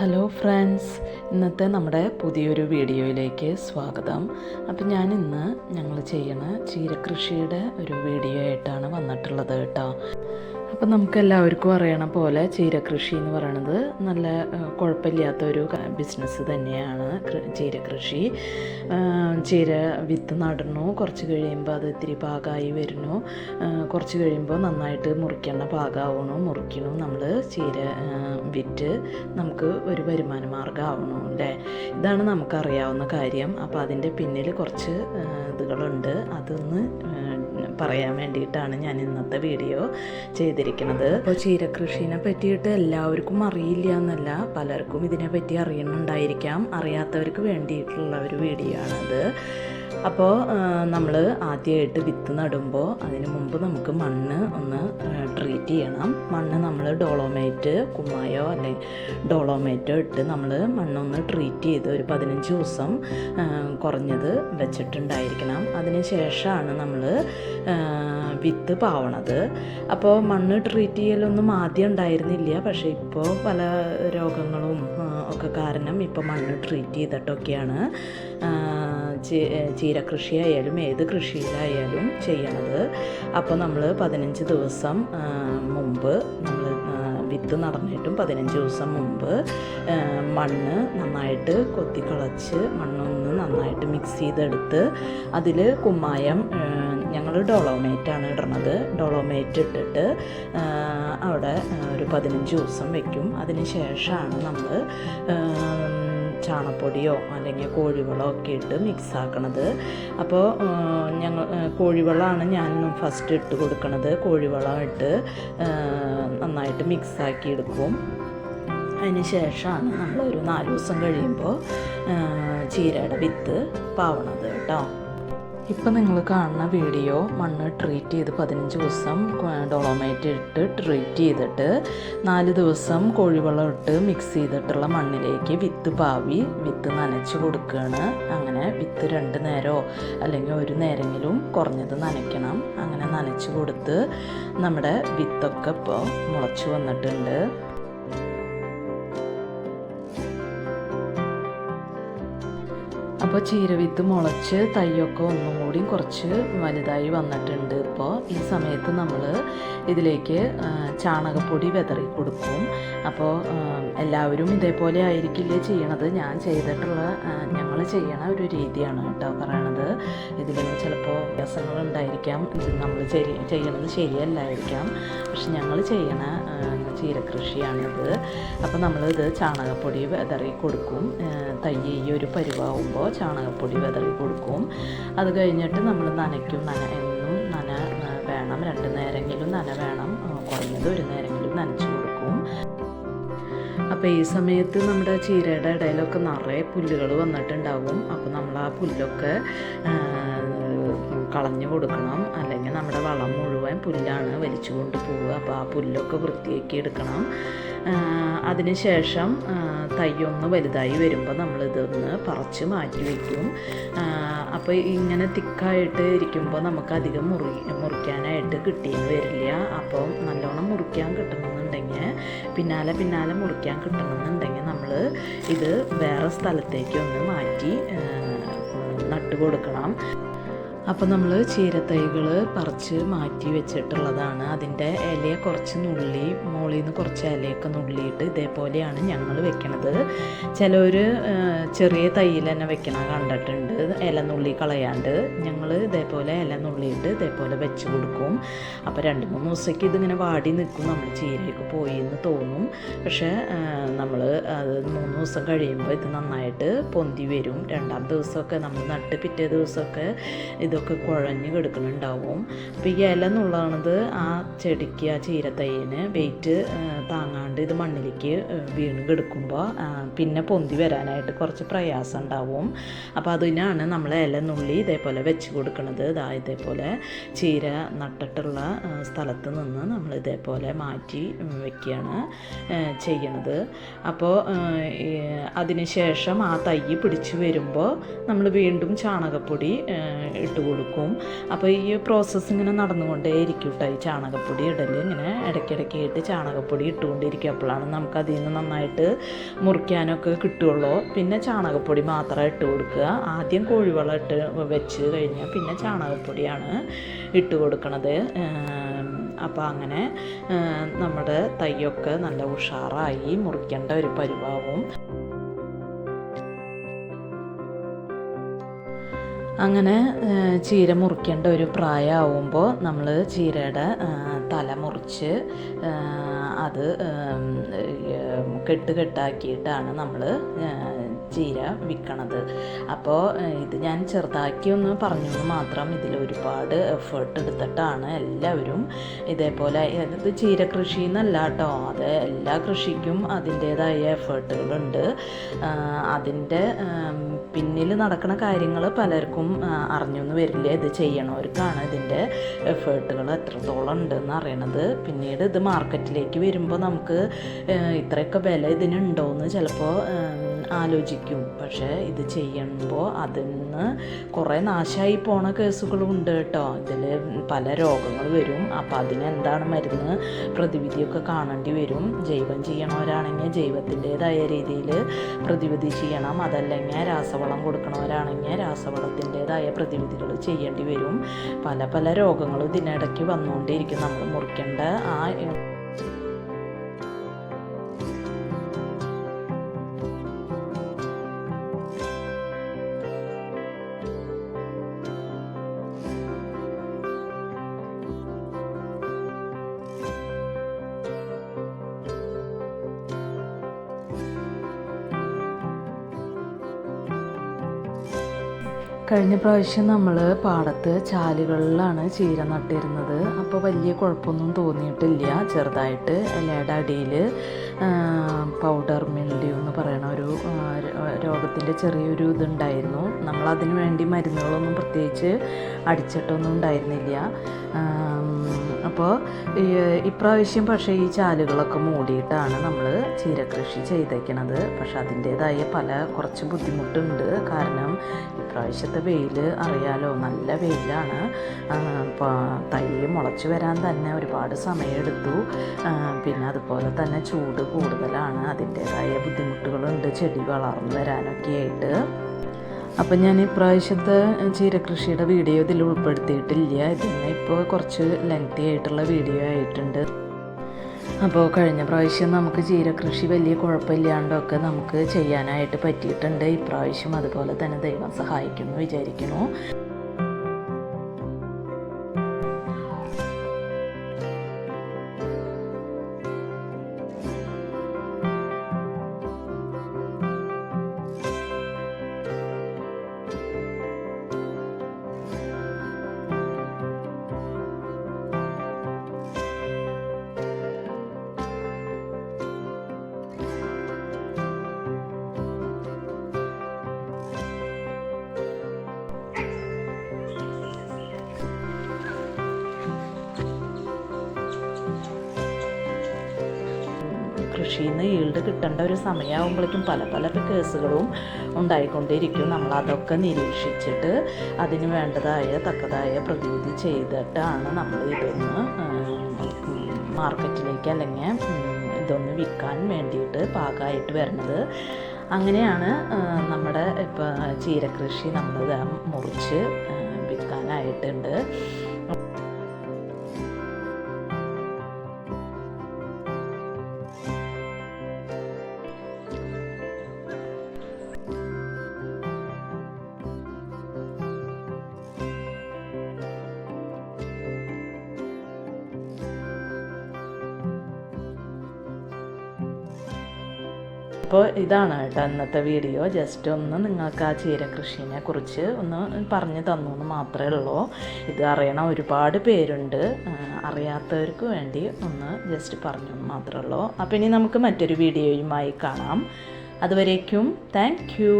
Hello friends, ഇന്നത്തെ നമ്മുടെ പുതിയൊരു വീഡിയോയിലേക്ക് സ്വാഗതം. അപ്പം ഞങ്ങൾ ചെയ്യണ ചീരകൃഷിയുടെ ഒരു വീഡിയോ ആയിട്ടാണ് വന്നിട്ടുള്ളത് കേട്ടോ. അപ്പം നമുക്കെല്ലാവർക്കും അറിയണ പോലെ ചീരകൃഷി എന്ന് പറയുന്നത് നല്ല കുഴപ്പമില്ലാത്തൊരു ബിസിനസ് തന്നെയാണ് ചീരകൃഷി. ചീര വിത്ത് നടണു, കുറച്ച് കഴിയുമ്പോൾ അത് ഇത്തിരി പാകമായി വരുന്നു, കുറച്ച് കഴിയുമ്പോൾ നന്നായിട്ട് മുറിക്കണ പാകമാവണു, മുറിക്കണം. നമ്മൾ ചീര വിറ്റ് നമുക്ക് ഒരു വരുമാന മാർഗ്ഗം ആവണു അല്ലേ, ഇതാണ് നമുക്കറിയാവുന്ന കാര്യം. അപ്പോൾ അതിൻ്റെ പിന്നിൽ കുറച്ച് ഇതുകളുണ്ട്, അതൊന്ന് പറയാൻ വേണ്ടിയിട്ടാണ് ഞാൻ ഇന്നത്തെ വീഡിയോ ചെയ്തിരിക്കുന്നത്. അപ്പോൾ ചീരകൃഷിനെ പറ്റിയിട്ട് എല്ലാവർക്കും അറിയില്ല എന്നല്ല, പലർക്കും ഇതിനെപ്പറ്റി അറിയുന്നുണ്ടായിരിക്കാം. അറിയാത്തവർക്ക് വേണ്ടിയിട്ടുള്ള ഒരു വീഡിയോ ആണത്. അപ്പോൾ നമ്മൾ ആദ്യമായിട്ട് വിത്ത് നടുമ്പോൾ അതിന് മുമ്പ് നമുക്ക് മണ്ണ് ഒന്ന് ട്രീറ്റ് ചെയ്യണം. മണ്ണ് നമ്മൾ ഡോളോമേറ്റ്, കുമ്മായോ അല്ലെങ്കിൽ ഡോളോമേറ്റോ ഇട്ട് നമ്മൾ മണ്ണൊന്ന് ട്രീറ്റ് ചെയ്ത് ഒരു 15 ദിവസം കുറഞ്ഞത് വെച്ചിട്ടുണ്ടായിരിക്കണം. അതിന് ശേഷമാണ് നമ്മൾ വിത്ത് പാവണത്. അപ്പോൾ മണ്ണ് ട്രീറ്റ് ചെയ്യലൊന്നും ആദ്യം ഉണ്ടായിരുന്നില്ല, പക്ഷേ ഇപ്പോൾ പല രോഗങ്ങളും ഒക്കെ കാരണം ഇപ്പോൾ മണ്ണ് ട്രീറ്റ് ചെയ്തിട്ടൊക്കെയാണ് ചീരകൃഷി ആയാലും ഏത് കൃഷിയിലായാലും ചെയ്യണത്. അപ്പോൾ നമ്മൾ 15 ദിവസം മുമ്പ്, നമ്മൾ വിത്ത് നടന്നിട്ടും 15 ദിവസം മുമ്പ് മണ്ണ് നന്നായിട്ട് കൊത്തിക്കളച്ച് മണ്ണൊന്ന് നന്നായിട്ട് മിക്സ് ചെയ്തെടുത്ത് അതിൽ കുമ്മായം, ഞങ്ങൾ ഡോളോമേറ്റാണ് ഇടണത്. ഡോളോമേറ്റ് ഇട്ടിട്ട് അവിടെ ഒരു 15 ദിവസം വയ്ക്കും. അതിന് ശേഷമാണ് നമ്മൾ ചാണകപ്പൊടിയോ അല്ലെങ്കിൽ കോഴിവളമോ ഒക്കെ ഇട്ട് മിക്സ് ആക്കണത്. അപ്പോൾ കോഴിവളമാണ് ഞാൻ ഫസ്റ്റ് ഇട്ട് കൊടുക്കണത്. കോഴിവളം ഇട്ട് നന്നായിട്ട് മിക്സാക്കി എടുക്കും. അതിന് ശേഷമാണ് നമ്മളൊരു 4 ദിവസം കഴിയുമ്പോൾ ചീരയുടെ വിത്ത് പാവണത് കേട്ടോ. ഇപ്പം നിങ്ങൾ കാണുന്ന വീഡിയോ മണ്ണ് ട്രീറ്റ് ചെയ്ത് 15 ദിവസം ഡോളോമേറ്റ് ഇട്ട് ട്രീറ്റ് ചെയ്തിട്ട് 4 ദിവസം കോഴിവെള്ളം ഇട്ട് മിക്സ് ചെയ്തിട്ടുള്ള മണ്ണിലേക്ക് വിത്ത് പാവി വിത്ത് നനച്ച് കൊടുക്കുകയാണ്. അങ്ങനെ വിത്ത് 2 നേരമോ അല്ലെങ്കിൽ ഒരു നേരമെങ്കിലും കുറഞ്ഞത് നനയ്ക്കണം. അങ്ങനെ നനച്ച് കൊടുത്ത് നമ്മുടെ വിത്തൊക്കെ ഇപ്പോൾ മുളച്ച് വന്നിട്ടുണ്ട്. അപ്പോൾ ചീരവിത്ത് മുളച്ച് തൈയൊക്കെ ഒന്നും കൂടി കുറച്ച് വലുതായി വന്നിട്ടുണ്ട്. ഇപ്പോൾ ഈ സമയത്ത് നമ്മൾ ഇതിലേക്ക് ചാണകപ്പൊടി വിതറി കൊടുക്കും. അപ്പോൾ എല്ലാവരും ഇതേപോലെ ആയിരിക്കില്ലേ ചെയ്യണത്. ഞങ്ങൾ ചെയ്യണ ഒരു രീതിയാണ് കേട്ടോ പറയണത്. ഇതിൽ ചിലപ്പോൾ വ്യത്യാസങ്ങളുണ്ടായിരിക്കാം, ഇത് നമ്മൾ ചെയ്യണത് ശരിയല്ലായിരിക്കാം, പക്ഷെ ഞങ്ങൾ ചെയ്യണ ചീരകൃഷിയാണിത്. അപ്പോൾ നമ്മളിത് ചാണകപ്പൊടി വിതറി കൊടുക്കും. തൈ ഈ ഒരു പരുവാകുമ്പോൾ ചാണകപ്പൊടി വിതറി കൊടുക്കും. അത് കഴിഞ്ഞിട്ട് നമ്മൾ നനയ്ക്കും. എന്നും നന വേണം, 2 നേരമെങ്കിലും നന വേണം, കുറഞ്ഞത് ഒരു നേരമെങ്കിലും നനച്ച് കൊടുക്കും. അപ്പോൾ ഈ സമയത്ത് നമ്മുടെ ചീരയുടെ ഇടയിലൊക്കെ നിറയെ പുല്ലുകൾ വന്നിട്ടുണ്ടാവും. അപ്പോൾ നമ്മൾ ആ പുല്ലൊക്കെ കളഞ്ഞു കൊടുക്കണം, അല്ലെങ്കിൽ നമ്മുടെ വളം മുഴുവൻ പുല്ലാണ് വലിച്ചു കൊണ്ട് പോവുക. അപ്പോൾ ആ പുല്ലൊക്കെ വൃത്തിയാക്കി എടുക്കണം. അതിന് ശേഷം തൈയൊന്ന് വലുതായി വരുമ്പോൾ നമ്മളിതൊന്ന് പറിച്ച് മാറ്റി വയ്ക്കും. അപ്പോൾ ഇങ്ങനെ തിക്കായിട്ട് ഇരിക്കുമ്പോൾ നമുക്ക് അധികം മുറിക്കാനായിട്ട് കിട്ടിയെന്ന് വരില്ല. അപ്പോൾ നല്ലോണം മുറിക്കാൻ കിട്ടണമെന്നുണ്ടെങ്കിൽ, പിന്നാലെ മുറിക്കാൻ കിട്ടണമെന്നുണ്ടെങ്കിൽ നമ്മൾ ഇത് വേറെ സ്ഥലത്തേക്ക് ഒന്ന് മാറ്റി നട്ട് കൊടുക്കണം. അപ്പോൾ നമ്മൾ ചീരത്തൈകൾ പറിച്ച് മാറ്റി വെച്ചിട്ടുള്ളതാണ്. അതിൻ്റെ ഇലയെ കുറച്ച് നുള്ളി, മുകളിൽ നിന്ന് കുറച്ച് ഇലയൊക്കെ നുള്ളിയിട്ട് ഇതേപോലെയാണ് ഞങ്ങൾ വെക്കണത്. ചിലർ ചെറിയ തൈയിൽ തന്നെ വെക്കണ കണ്ടിട്ടുണ്ട്, ഇല നുള്ളി കളയാണ്ട്. ഞങ്ങൾ ഇതേപോലെ ഇല നുള്ളിയിട്ട് ഇതേപോലെ വെച്ച് കൊടുക്കും. അപ്പോൾ 2-3 ദിവസത്തേക്ക് ഇതിങ്ങനെ വാടി നിൽക്കും. നമ്മൾ ചീരയൊക്കെ പോയി എന്ന് തോന്നും, പക്ഷേ നമ്മൾ അത് 3 ദിവസം കഴിയുമ്പോൾ ഇത് നന്നായിട്ട് പൊന്തി വരും. 2-ാം ദിവസമൊക്കെ നമ്മൾ നട്ട് പിറ്റേ ദിവസമൊക്കെ ഇതൊക്കെ കുഴഞ്ഞ് കിടക്കുന്നുണ്ടാവും. അപ്പോൾ ഈ ഇല എന്നുള്ളത് ആ ചെടിക്ക്, ആ ചീരത്തൈന് വെയിറ്റ് താങ്ങാണ്ട് ഇത് മണ്ണിലേക്ക് വീണ് കിടക്കുമ്പോൾ പിന്നെ പൊന്തി വരാനായിട്ട് കുറച്ച് പ്രയാസം ഉണ്ടാവും. അപ്പോൾ അതിനാണ് നമ്മൾ ഇല നുള്ളി ഇതേപോലെ വെച്ച് കൊടുക്കുന്നത്. ഇതേപോലെ ചീര നട്ടിട്ടുള്ള സ്ഥലത്ത് നിന്ന് നമ്മൾ ഇതേപോലെ മാറ്റി വയ്ക്കുകയാണ് ചെയ്യണത്. അപ്പോൾ അതിന് ശേഷം ആ തൈ പിടിച്ച് വരുമ്പോൾ നമ്മൾ വീണ്ടും ചാണകപ്പൊടി ഇട്ട് കൊടുക്കും. അപ്പോൾ ഈ പ്രോസസ്സ് ഇങ്ങനെ നടന്നുകൊണ്ടേ ഇരിക്കും കേട്ടോ. ഈ ചാണകപ്പൊടി ഇടൽ ഇങ്ങനെ ഇടയ്ക്കിടയ്ക്കായിട്ട് ചാണകപ്പൊടി ഇട്ടുകൊണ്ടിരിക്കും. അപ്പോഴാണ് നമുക്ക് അതിൽ നിന്ന് നന്നായിട്ട് മുറിക്കാനൊക്കെ കിട്ടുകയുള്ളൂ. പിന്നെ ചാണകപ്പൊടി മാത്രം ഇട്ട് കൊടുക്കുക. ആദ്യം കോഴിവളം ഇട്ട് വെച്ച് കഴിഞ്ഞാൽ പിന്നെ ചാണകപ്പൊടിയാണ് ഇട്ട് കൊടുക്കണത്. അപ്പോൾ അങ്ങനെ നമ്മുടെ തൈയൊക്കെ നല്ല ഉഷാറായി മുറിക്കേണ്ട ഒരു പരുവാവും. അങ്ങനെ ചീര മുറിക്കേണ്ട ഒരു പ്രായമാവുമ്പോൾ നമ്മൾ ചീരയുടെ തല മുറിച്ച് അത് കെട്ടാക്കിയിട്ടാണ് നമ്മൾ ചീര വിൽക്കണത്. അപ്പോൾ ഇത് ഞാൻ ചെറുതാക്കി ഒന്ന് പറഞ്ഞു മാത്രം. ഇതിൽ ഒരുപാട് എഫേർട്ട് എടുത്തിട്ടാണ് എല്ലാവരും ഇതേപോലെ. ഇത് ചീര കൃഷി എന്നല്ല കേട്ടോ, അത് എല്ലാ കൃഷിക്കും അതിൻ്റേതായ എഫേർട്ടുകളുണ്ട്. അതിൻ്റെ പിന്നിൽ നടക്കുന്ന കാര്യങ്ങൾ പലർക്കും അറിഞ്ഞൊന്നും വരില്ല. ഇത് ചെയ്യണവർക്കാണ് ഇതിൻ്റെ എഫേർട്ടുകൾ എത്രത്തോളം ഉണ്ടെന്ന് അറിയണത്. പിന്നീട് ഇത് മാർക്കറ്റിലേക്ക് വരുമ്പോൾ നമുക്ക് ഇത്രയൊക്കെ വില ഇതിനുണ്ടോയെന്ന് ചിലപ്പോൾ ആലോചിക്കും. പക്ഷേ ഇത് ചെയ്യുമ്പോൾ അതിൽ നിന്ന് കുറേ നാശമായി പോണ കേസുകളും ഉണ്ട് കേട്ടോ. ഇതിൽ പല രോഗങ്ങൾ വരും. അപ്പോൾ അതിനെന്താണ് മരുന്ന് പ്രതിവിധിയൊക്കെ കാണേണ്ടി വരും. ജൈവം ചെയ്യണവരാണെങ്കിൽ ജൈവത്തിൻ്റേതായ രീതിയിൽ പ്രതിവിധി ചെയ്യണം. അതല്ലെങ്കിൽ രാസവളം കൊടുക്കണവരാണെങ്കിൽ രാസവളത്തിൻ്റേതായ പ്രതിവിധികൾ ചെയ്യേണ്ടി വരും. പല പല രോഗങ്ങളും ഇതിനിടയ്ക്ക് വന്നുകൊണ്ടിരിക്കും. നമ്മൾ മുറിക്കേണ്ട ആ കഴിഞ്ഞ പ്രാവശ്യം നമ്മൾ പാടത്ത് ചാലുകളിലാണ് ചീര നട്ടിരുന്നത്. അപ്പോൾ വലിയ കുഴപ്പമൊന്നും തോന്നിയിട്ടില്ല. ചെറുതായിട്ട് ഇലയുടെ അടിയിൽ പൗഡർ മിൽഡ്യൂ എന്ന് പറയുന്ന ഒരു രോഗത്തിൻ്റെ ചെറിയൊരു ഇതുണ്ടായിരുന്നു. നമ്മളതിന് വേണ്ടി മരുന്നുകളൊന്നും പ്രത്യേകിച്ച് അടിച്ചിട്ടൊന്നും ഉണ്ടായിരുന്നില്ല. അപ്പോൾ ഇപ്രാവശ്യം പക്ഷേ ഈ ചാലുകളൊക്കെ മൂടിയിട്ടാണ് നമ്മൾ ചീരകൃഷി ചെയ്തേക്കണത്. പക്ഷെ അതിൻ്റേതായ കുറച്ച് ബുദ്ധിമുട്ടുണ്ട്. കാരണം ഇപ്രാവശ്യത്തെ വെയിൽ അറിയാലോ, നല്ല വെയിലാണ്. തൈ മുളച്ച് വരാൻ തന്നെ ഒരുപാട് സമയമെടുത്തു. പിന്നെ അതുപോലെ തന്നെ ചൂട് കൂടുതലാണ്. അതിൻ്റേതായ ബുദ്ധിമുട്ടുകളുണ്ട് ചെടി വളർന്നു വരാനൊക്കെ ആയിട്ട്. അപ്പം ഞാൻ ഇപ്രാവശ്യത്തെ ചീരകൃഷിയുടെ വീഡിയോ ഇതിൽ ഉൾപ്പെടുത്തിയിട്ടില്ല. ഇതിന് ഇപ്പോൾ കുറച്ച് ലെങ്തി ആയിട്ടുള്ള വീഡിയോ ആയിട്ടുണ്ട്. അപ്പോൾ കഴിഞ്ഞ പ്രാവശ്യം നമുക്ക് ചീരകൃഷി വലിയ കുഴപ്പമില്ലാണ്ടൊക്കെ നമുക്ക് ചെയ്യാനായിട്ട് പറ്റിയിട്ടുണ്ട്. ഇപ്രാവശ്യം അതുപോലെ തന്നെ ദൈവം സഹായിക്കുമെന്ന് വിചാരിക്കുന്നു. കൃഷിയിൽ നിന്ന് ഈൽഡ് കിട്ടേണ്ട ഒരു സമയമാകുമ്പോഴേക്കും പല പല കേസുകളും ഉണ്ടായിക്കൊണ്ടിരിക്കും. നമ്മളതൊക്കെ നിരീക്ഷിച്ചിട്ട് അതിന് വേണ്ടതായ തക്കതായ പ്രതിവിധി ചെയ്തിട്ടാണ് നമ്മൾ ഇതൊന്ന് മാർക്കറ്റിലേക്ക് അല്ലെങ്കിൽ ഇതൊന്ന് വിൽക്കാൻ വേണ്ടിയിട്ട് പാകമായിട്ട് വരുന്നത്. അങ്ങനെയാണ് നമ്മുടെ ഇപ്പോൾ ചീരകൃഷി നമ്മൾ മുറിച്ച് വിൽക്കാനായിട്ടുണ്ട്. അപ്പോൾ ഇതാണ് കേട്ടോ ഇന്നത്തെ വീഡിയോ. ജസ്റ്റ് ഒന്ന് നിങ്ങൾക്ക് ആ ചീരകൃഷിനെ കുറിച്ച് ഒന്ന് പറഞ്ഞു തന്നു എന്ന് മാത്രമേ ഉള്ളൂ. ഇത് അറിയണ ഒരുപാട് പേരുണ്ട്. അറിയാത്തവർക്ക് വേണ്ടി ഒന്ന് ജസ്റ്റ് പറഞ്ഞു എന്ന് മാത്രമേ ഉള്ളൂ. അപ്പോൾ ഇനി നമുക്ക് മറ്റൊരു വീഡിയോയുമായി കാണാം. അതുവരേക്കും താങ്ക് യു.